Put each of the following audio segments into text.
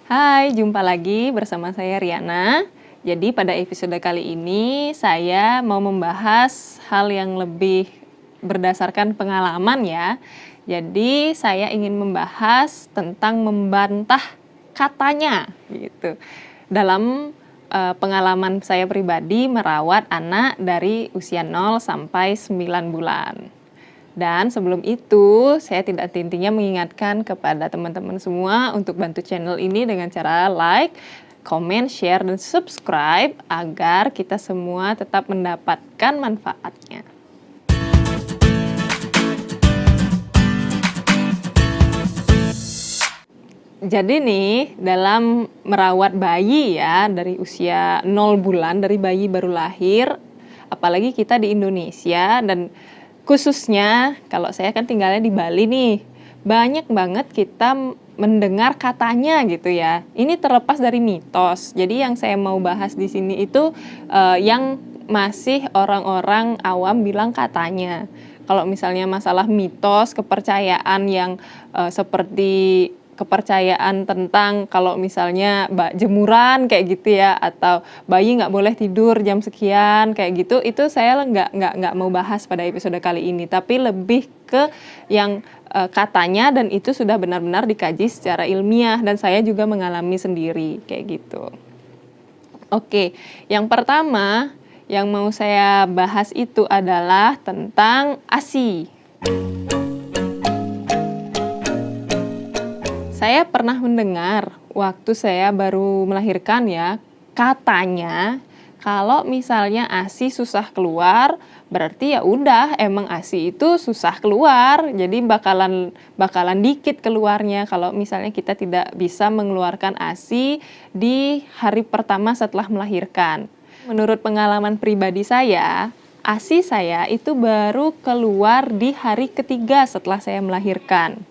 Hai, jumpa lagi bersama saya Riana. Jadi pada episode kali ini saya mau membahas hal yang lebih berdasarkan pengalaman ya. Jadi saya ingin membahas tentang membantah katanya gitu. Dalam pengalaman saya pribadi merawat anak dari usia 0 sampai 9 bulan. Dan sebelum itu, saya tidak henti-hentinya mengingatkan kepada teman-teman semua untuk bantu channel ini dengan cara like, comment, share, dan subscribe agar kita semua tetap mendapatkan manfaatnya. Jadi nih, dalam merawat bayi ya, dari usia 0 bulan, dari bayi baru lahir, apalagi kita di Indonesia dan khususnya kalau saya kan tinggalnya di Bali nih, banyak banget kita mendengar katanya gitu ya. Ini terlepas dari mitos. Jadi yang saya mau bahas di sini itu yang masih orang-orang awam bilang katanya. Kalau misalnya masalah mitos, kepercayaan yang seperti kepercayaan tentang kalau misalnya jemuran kayak gitu ya, atau bayi nggak boleh tidur jam sekian kayak gitu, itu saya nggak mau bahas pada episode kali ini, tapi lebih ke yang katanya dan itu sudah benar-benar dikaji secara ilmiah dan saya juga mengalami sendiri kayak gitu. Oke, yang pertama yang mau saya bahas itu adalah tentang ASI. Saya pernah mendengar waktu saya baru melahirkan ya, katanya kalau misalnya ASI susah keluar, berarti ya udah emang ASI itu susah keluar, jadi bakalan dikit keluarnya kalau misalnya kita tidak bisa mengeluarkan ASI di hari pertama setelah melahirkan. Menurut pengalaman pribadi saya, ASI saya itu baru keluar di hari ketiga setelah saya melahirkan.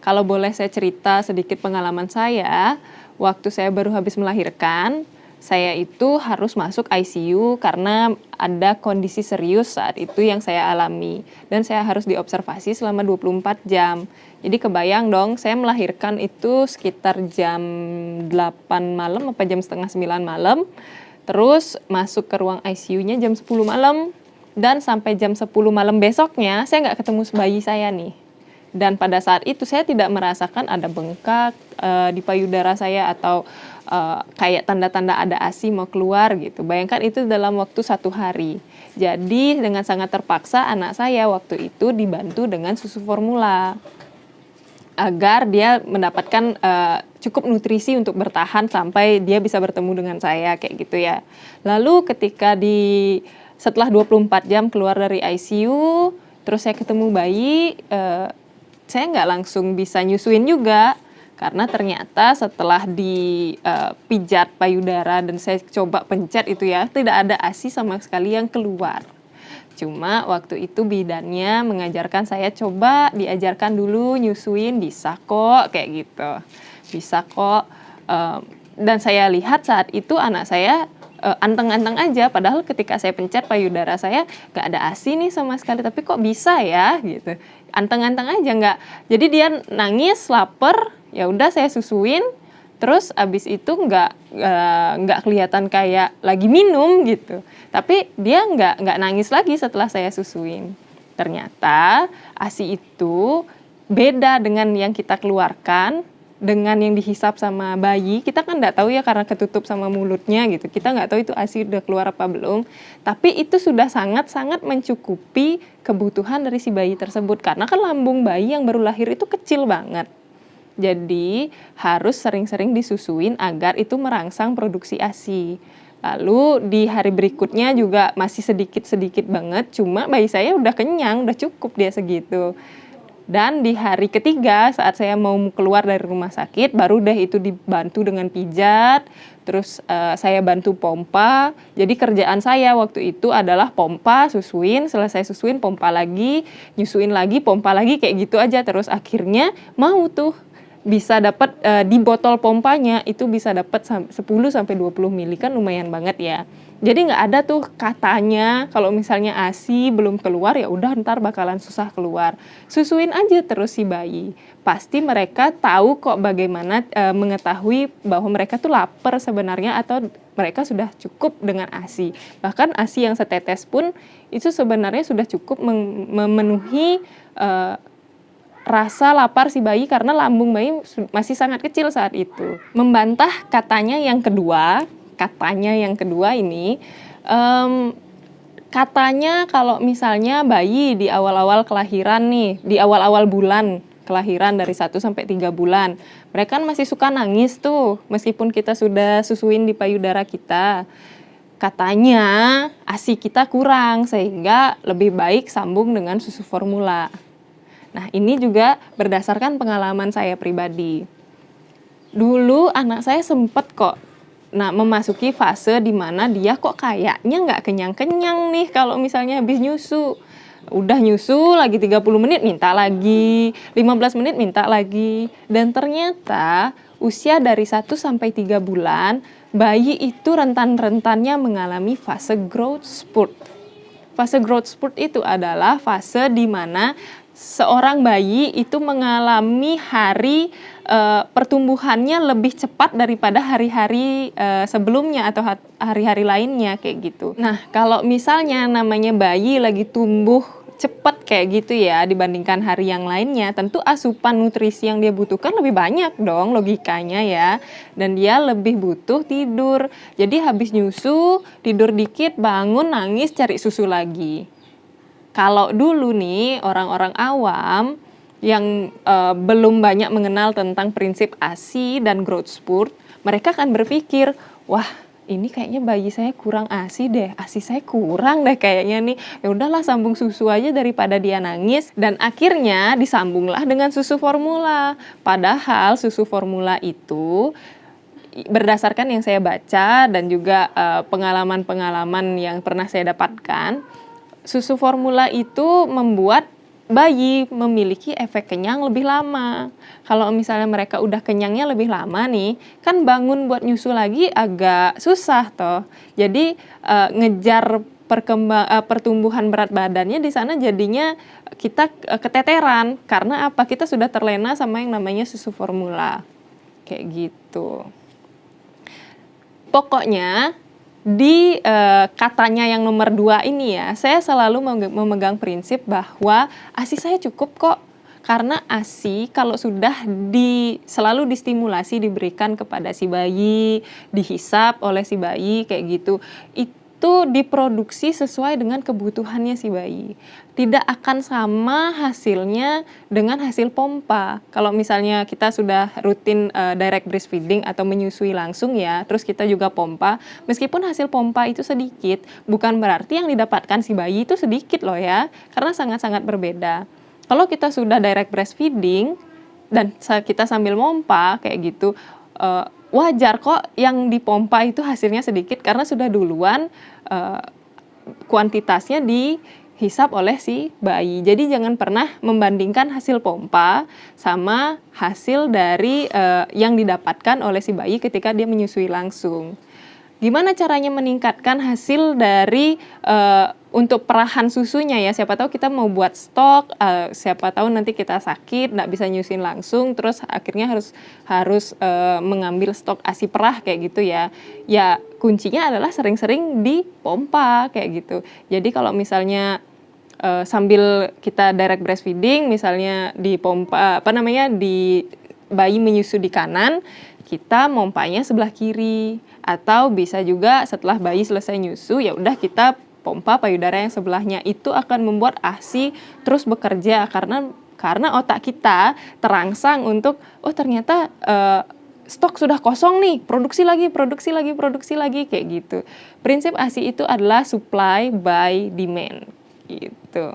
Kalau boleh saya cerita sedikit pengalaman saya, waktu saya baru habis melahirkan, saya itu harus masuk ICU karena ada kondisi serius saat itu yang saya alami. Dan saya harus diobservasi selama 24 jam. Jadi kebayang dong, saya melahirkan itu sekitar jam 8 malam, apa jam setengah 9 malam. Terus masuk ke ruang ICU-nya jam 10 malam. Dan sampai jam 10 malam besoknya, saya nggak ketemu bayi saya nih. Dan pada saat itu saya tidak merasakan ada bengkak di payudara saya atau kayak tanda-tanda ada ASI mau keluar gitu. Bayangkan itu dalam waktu 1 hari. Jadi dengan sangat terpaksa anak saya waktu itu dibantu dengan susu formula agar dia mendapatkan cukup nutrisi untuk bertahan sampai dia bisa bertemu dengan saya kayak gitu ya. Lalu ketika setelah 24 jam keluar dari ICU, terus saya ketemu bayi, saya nggak langsung bisa nyusuin juga karena ternyata setelah dipijat payudara dan saya coba pencet itu ya, tidak ada ASI sama sekali yang keluar. Cuma waktu itu bidannya mengajarkan saya coba diajarkan dulu nyusuin, bisa kok kayak gitu, bisa kok. Dan saya lihat saat itu anak saya anteng-anteng aja, padahal ketika saya pencet payudara saya nggak ada ASI nih sama sekali, tapi kok bisa ya gitu, anteng-anteng aja nggak. Jadi dia nangis, lapar, ya udah saya susuin, terus abis itu nggak kelihatan kayak lagi minum gitu, tapi dia nggak nangis lagi setelah saya susuin. Ternyata ASI itu beda dengan yang kita keluarkan dengan yang dihisap sama bayi. Kita kan nggak tahu ya karena ketutup sama mulutnya gitu, kita nggak tahu itu ASI udah keluar apa belum, tapi itu sudah sangat-sangat mencukupi kebutuhan dari si bayi tersebut karena kan lambung bayi yang baru lahir itu kecil banget. Jadi harus sering-sering disusuin agar itu merangsang produksi ASI. Lalu di hari berikutnya juga masih sedikit-sedikit banget, cuma bayi saya udah kenyang, udah cukup dia segitu. Dan di hari ketiga saat saya mau keluar dari rumah sakit, baru deh itu dibantu dengan pijat, terus saya bantu pompa. Jadi kerjaan saya waktu itu adalah pompa, susuin, selesai susuin pompa lagi, nyusuin lagi, pompa lagi, kayak gitu aja. Terus akhirnya mau tuh bisa dapat di botol pompanya itu bisa dapat 10 sampai 20 mili, kan lumayan banget ya. Jadi nggak ada tuh katanya kalau misalnya ASI belum keluar ya udah ntar bakalan susah keluar. Susuin aja terus si bayi. Pasti mereka tahu kok bagaimana mengetahui bahwa mereka tuh lapar sebenarnya atau mereka sudah cukup dengan ASI. Bahkan ASI yang setetes pun itu sebenarnya sudah cukup memenuhi rasa lapar si bayi karena lambung bayi masih sangat kecil saat itu. Membantah katanya yang kedua ini, katanya kalau misalnya bayi di awal-awal kelahiran nih, di awal-awal bulan kelahiran dari 1 sampai 3 bulan, mereka kan masih suka nangis tuh, meskipun kita sudah susuin di payudara kita. Katanya ASI kita kurang, sehingga lebih baik sambung dengan susu formula. Nah, ini juga berdasarkan pengalaman saya pribadi. Dulu anak saya sempet kok memasuki fase di mana dia kok kayaknya nggak kenyang-kenyang nih kalau misalnya habis nyusu. Udah nyusu lagi 30 menit minta lagi, 15 menit minta lagi. Dan ternyata usia dari 1 sampai 3 bulan, bayi itu rentan-rentannya mengalami fase growth spurt. Fase growth spurt itu adalah fase di mana seorang bayi itu mengalami hari pertumbuhannya lebih cepat daripada hari-hari sebelumnya atau hari-hari lainnya kayak gitu. Nah, kalau misalnya namanya bayi lagi tumbuh cepat kayak gitu ya dibandingkan hari yang lainnya, tentu asupan nutrisi yang dia butuhkan lebih banyak dong logikanya ya. Dan dia lebih butuh tidur. Jadi habis nyusu, tidur dikit, bangun, nangis, cari susu lagi. Kalau dulu nih orang-orang awam yang belum banyak mengenal tentang prinsip ASI dan growth spurt, mereka akan berpikir, wah ini kayaknya bayi saya kurang ASI deh, ASI saya kurang deh kayaknya nih. Ya udahlah sambung susu aja daripada dia nangis, dan akhirnya disambunglah dengan susu formula. Padahal susu formula itu berdasarkan yang saya baca dan juga pengalaman-pengalaman yang pernah saya dapatkan, susu formula itu membuat bayi memiliki efek kenyang lebih lama. Kalau misalnya mereka udah kenyangnya lebih lama nih, kan bangun buat nyusu lagi agak susah toh. Jadi ngejar pertumbuhan berat badannya di sana jadinya kita keteteran. Karena apa? Kita sudah terlena sama yang namanya susu formula. Kayak gitu. Pokoknya di katanya yang nomor 2 ini ya, saya selalu memegang prinsip bahwa ASI saya cukup kok. Karena ASI kalau sudah selalu distimulasi, diberikan kepada si bayi, dihisap oleh si bayi kayak gitu, itu diproduksi sesuai dengan kebutuhannya si bayi. Tidak akan sama hasilnya dengan hasil pompa. Kalau misalnya kita sudah rutin direct breastfeeding atau menyusui langsung ya, terus kita juga pompa, meskipun hasil pompa itu sedikit, bukan berarti yang didapatkan si bayi itu sedikit loh ya, karena sangat-sangat berbeda. Kalau kita sudah direct breastfeeding dan kita sambil pompa kayak gitu, wajar kok yang dipompa itu hasilnya sedikit karena sudah duluan kuantitasnya dihisap oleh si bayi. Jadi jangan pernah membandingkan hasil pompa sama hasil dari yang didapatkan oleh si bayi ketika dia menyusui langsung. Gimana caranya meningkatkan hasil dari untuk perahan susunya ya, siapa tahu kita mau buat stok, siapa tahu nanti kita sakit, nggak bisa nyusuin langsung, terus akhirnya harus mengambil stok ASI perah kayak gitu ya. Ya kuncinya adalah sering-sering dipompa kayak gitu. Jadi kalau misalnya sambil kita direct breastfeeding, misalnya dipompa di bayi menyusu di kanan, kita pompanya sebelah kiri. Atau bisa juga setelah bayi selesai nyusu, ya udah kita pompa payudara yang sebelahnya. Itu akan membuat ASI terus bekerja karena otak kita terangsang untuk ternyata stok sudah kosong nih, produksi lagi kayak gitu. Prinsip ASI itu adalah supply by demand gitu.